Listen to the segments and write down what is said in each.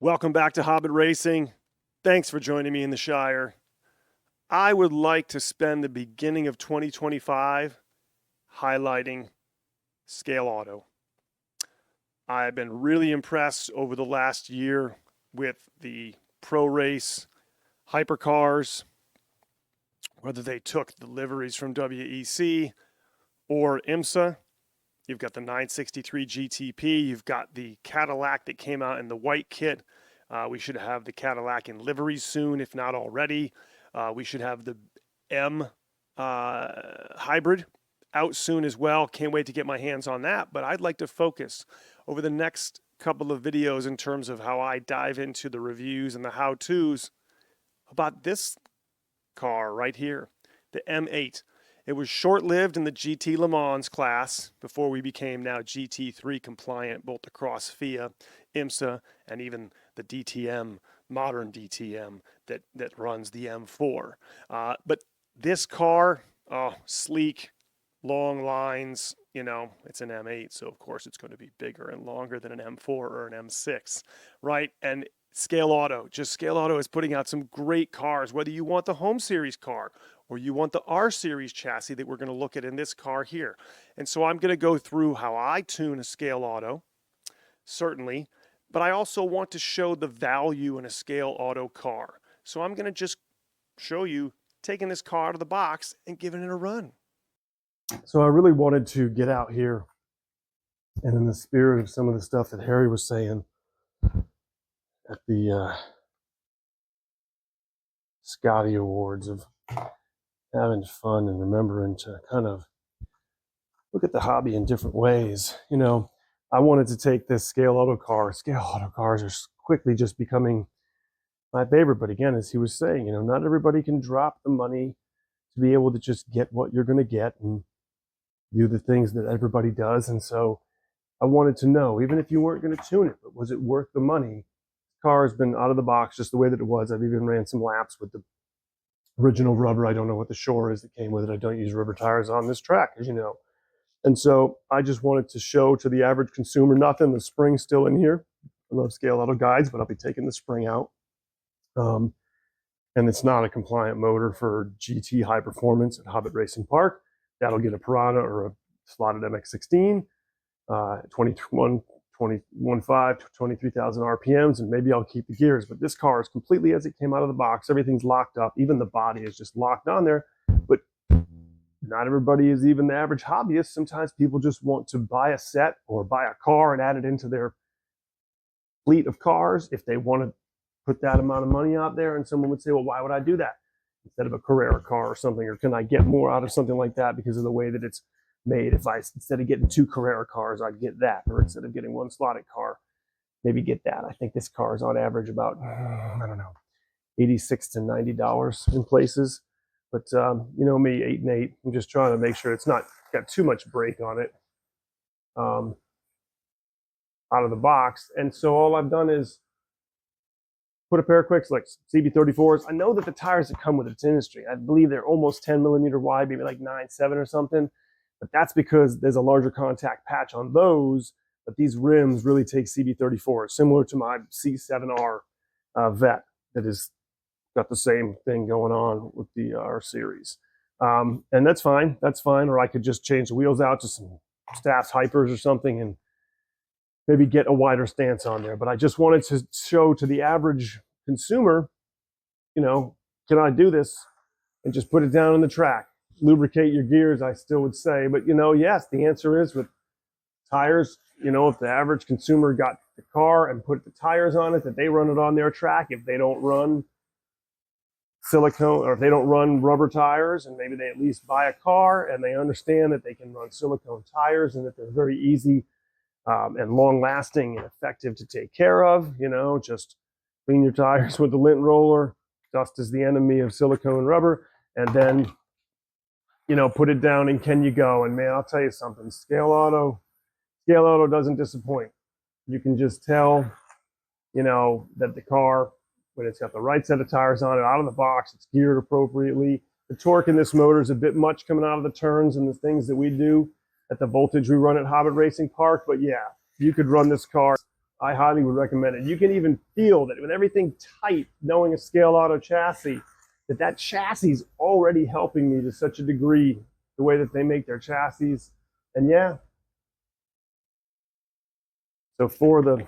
Welcome back to Hobbit Racing. Thanks for joining me in the Shire. I would like to spend the beginning of 2025 highlighting Scaleauto. I've been really impressed over the last year with the pro race hypercars, whether they took the liveries from WEC or IMSA. You've got the 963 GTP. You've got the Cadillac that came out in the white kit. We should have the Cadillac in liveries soon, if not already. We should have the M hybrid out soon as well. Can't wait to get my hands on that. But I'd like to focus over the next couple of videos in terms of how I dive into the reviews and the how-tos about this car right here, the M8. It was short-lived in the GT Le Mans class before we became now GT3 compliant, both across FIA, IMSA, and even the DTM, modern DTM that runs the M4. But this car, sleek, long lines, it's an M8, so of course it's going to be bigger and longer than an M4 or an M6, right? And Scaleauto is putting out some great cars, whether you want the Home Series car or you want the R Series chassis that we're going to look at in this car here. And so I'm going to go through how I tune a Scaleauto, certainly, but I also want to show the value in a Scaleauto car. So I'm going to just show you taking this car out of the box and giving it a run. So I really wanted to get out here, and in the spirit of some of the stuff that Harry was saying at the Scotty Awards, of having fun and remembering to kind of look at the hobby in different ways. I wanted to take this Scaleauto car. Scaleauto cars are quickly just becoming my favorite. But again, as he was saying, not everybody can drop the money to be able to just get what you're going to get and do the things that everybody does. And so I wanted to know, even if you weren't going to tune it, but was it worth the money? The car has been out of the box just the way that it was. I've even ran some laps with the original rubber. I don't know what the shore is that came with it. I don't use rubber tires on this track, as you know. And so I just wanted to show to the average consumer, nothing, the spring's still in here. I love Scaleauto guides, but I'll be taking the spring out. And it's not a compliant motor for GT high performance at Hobbit Racing Park. That'll get a Piranha or a slotted MX-16, 23,000 RPMs, and maybe I'll keep the gears. But this car is completely as it came out of the box. Everything's locked up. Even the body is just locked on there. But not everybody is even the average hobbyist. Sometimes people just want to buy a set or buy a car and add it into their fleet of cars if they want to put that amount of money out there. And someone would say, well, why would I do that instead of a Carrera car or something? Or can I get more out of something like that because of the way that it's made? If instead of getting 2 Carrera cars, I'd get that. Or instead of getting 1 slotted car, maybe get that. I think this car is on average about, $86 to $90 in places. But me, 8 and 8. I'm just trying to make sure it's not got too much brake on it out of the box. And so all I've done is put a pair of quick slicks, CB34s. I know that the tires that come with it's industry, I believe they're almost 10 millimeter wide, maybe like 9.7 or something. But that's because there's a larger contact patch on those. But these rims really take CB34s, similar to my C7R Vet that is got the same thing going on with the R Series. And that's fine. That's fine. Or I could just change the wheels out to some Staff's Hypers or something and maybe get a wider stance on there. But I just wanted to show to the average consumer, can I do this and just put it down on the track? Lubricate your gears, I still would say. But, yes, the answer is with tires, if the average consumer got the car and put the tires on it, that they run it on their track. If they don't run silicone, or if they don't run rubber tires, and maybe they at least buy a car and they understand that they can run silicone tires and that they're very easy and long lasting and effective to take care of, just clean your tires with the lint roller. Dust is the enemy of silicone rubber. And then, put it down and can you go? And man, I'll tell you something, Scaleauto doesn't disappoint. You can just tell, that the car, when it's got the right set of tires on it, out of the box, it's geared appropriately. The torque in this motor is a bit much coming out of the turns and the things that we do at the voltage we run at Hobbit Racing Park. But yeah, you could run this car I highly would recommend it. You can even feel that with everything tight, knowing a Scaleauto chassis, that chassis is already helping me to such a degree, the way that they make their chassis. And yeah, so for the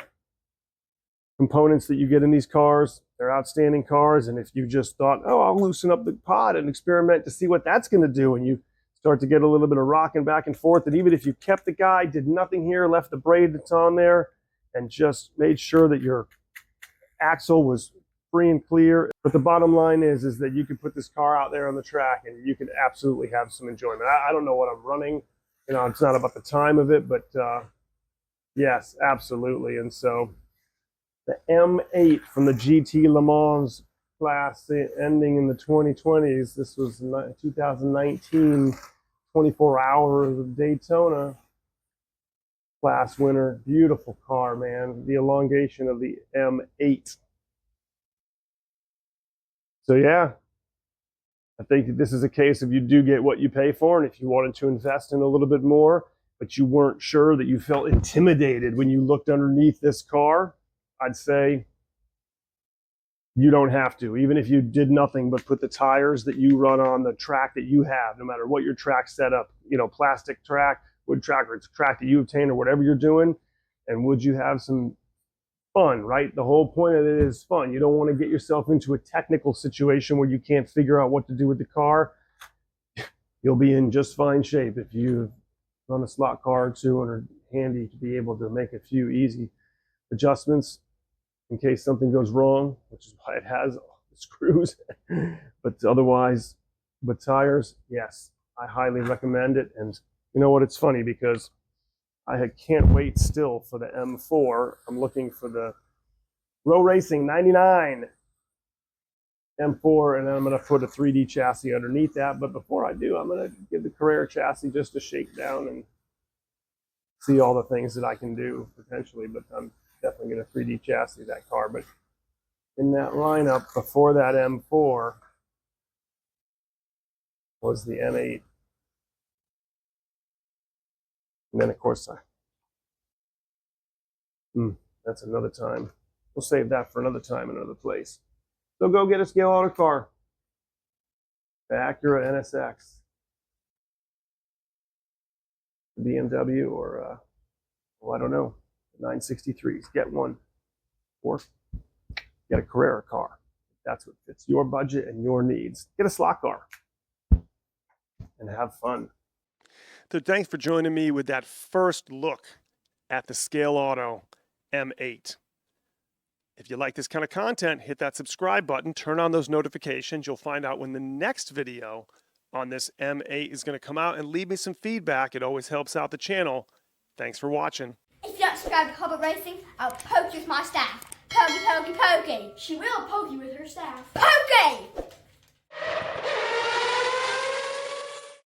components that you get in these cars, they're outstanding cars. And if you just thought, oh, I'll loosen up the pod and experiment to see what that's going to do, and you start to get a little bit of rocking back and forth, and even if you kept the guy, did nothing here, left the braid that's on there, and just made sure that your axle was free and clear. But the bottom line is that you can put this car out there on the track and you can absolutely have some enjoyment. I don't know what I'm running. You know, it's not about the time of it, but yes, absolutely. And so the M8 from the GT Le Mans class ending in the 2020s. This was 2019, 24 hours of Daytona class winner. Beautiful car, man. The elongation of the M8. So yeah, I think this is a case of you do get what you pay for, and if you wanted to invest in a little bit more, but you weren't sure, that you felt intimidated when you looked underneath this car, I'd say you don't have to. Even if you did nothing but put the tires that you run on the track that you have, no matter what your track setup, you know, plastic track, wood track, or it's a track that you obtain, or whatever you're doing, and would you have some fun, right? The whole point of it is fun. You don't want to get yourself into a technical situation where you can't figure out what to do with the car. You'll be in just fine shape if you run a slot car or two and are handy to be able to make a few easy adjustments in case something goes wrong, which is why it has all the screws. But otherwise, with tires, yes, I highly recommend it. And you know what? It's funny because I can't wait still for the M4. I'm looking for the Row Racing 99 M4, and then I'm going to put a 3D chassis underneath that. But before I do, I'm going to give the Carrera chassis just a shake down and see all the things that I can do potentially. But I'm definitely going to 3D chassis that car. But in that lineup before that M4 was the M8. And then, of course, that's another time. We'll save that for another time, another place. So go get a Scaleauto car. The Acura NSX. The BMW, or, well, I don't know, 963s. Get one. Or get a Carrera car. That's what fits your budget and your needs. Get a slot car and have fun. So thanks for joining me with that first look at the Scaleauto M8. If you like this kind of content, hit that subscribe button, turn on those notifications. You'll find out when the next video on this M8 is going to come out, and leave me some feedback. It always helps out the channel. Thanks for watching. If you don't subscribe to Hobbit Racing, I'll poke you with my staff. Pokey, pokey, pokey. She will poke you with her staff. Pokey!